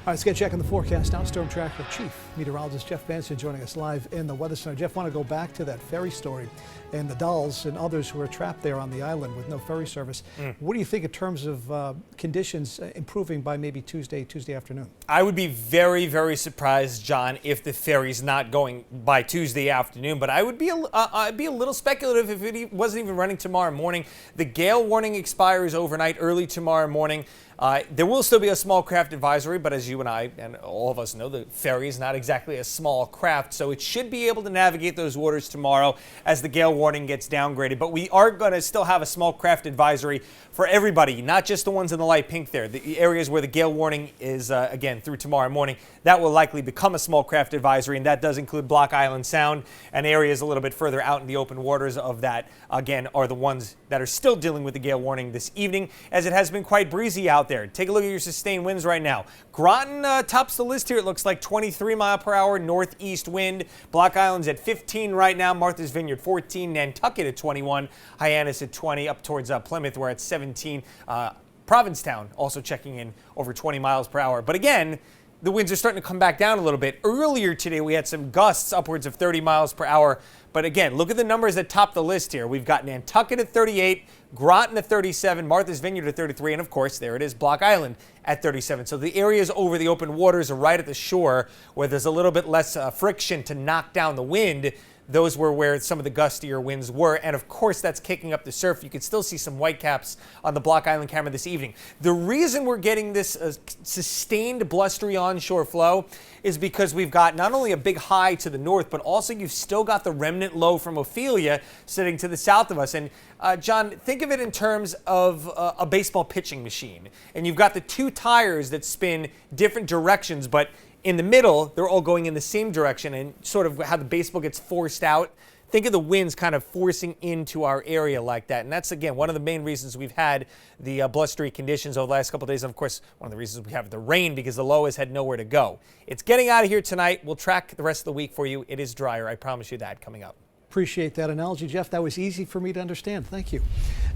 All right, let's get checking the forecast now. Storm Tracker Chief Meteorologist Geoff Benson joining us live in the Weather Center. Jeff, want to go back to that ferry story and the dolls and others who are trapped there on the island with no ferry service. What do you think in terms of conditions improving by maybe Tuesday afternoon? I would be very, very surprised, John, if the ferry's not going by Tuesday afternoon. But I would be I'd be a little speculative if it wasn't even running tomorrow morning. The gale warning expires overnight, early tomorrow morning. There will still be a small craft advisory, but as you and I and all of us know, the ferry is not exactly a small craft, so it should be able to navigate those waters tomorrow as the gale warning gets downgraded. But we are going to still have a small craft advisory for everybody, not just the ones in the light pink there. The areas where the gale warning is, again, through tomorrow morning, that will likely become a small craft advisory, and that does include Block Island Sound and areas a little bit further out in the open waters of that, again, are the ones that are still dealing with the gale warning this evening, as it has been quite breezy out there. Take a look at your sustained winds right now. Groton tops the list here. It looks like 23 mile per hour northeast wind. Block Island's at 15 right now. Martha's Vineyard 14. Nantucket at 21. Hyannis at 20. Up towards Plymouth, we're at 17. Provincetown also checking in over 20 miles per hour. But again, the winds are starting to come back down a little bit. Earlier today, we had some gusts upwards of 30 miles per hour. But again, look at the numbers that top the list here. We've got Nantucket at 38, Groton at 37, Martha's Vineyard at 33, and of course, there it is, Block Island at 37. So the areas over the open waters are right at the shore where there's a little bit less friction to knock down the wind. Those were where some of the gustier winds were, and of course that's kicking up the surf. You can still see some whitecaps on the Block Island camera this evening. The reason we're getting this sustained blustery onshore flow is because we've got not only a big high to the north, but also you've still got the remnant low from Ophelia sitting to the south of us. And John, think of it in terms of a baseball pitching machine. And you've got the two tires that spin different directions, but in the middle, they're all going in the same direction, and sort of how the baseball gets forced out. Think of the winds kind of forcing into our area like that. And that's, again, one of the main reasons we've had the blustery conditions over the last couple of days. And, of course, one of the reasons we have the rain, because the low has had nowhere to go. It's getting out of here tonight. We'll track the rest of the week for you. It is drier. I promise you that coming up. Appreciate that analogy, Jeff. That was easy for me to understand. Thank you.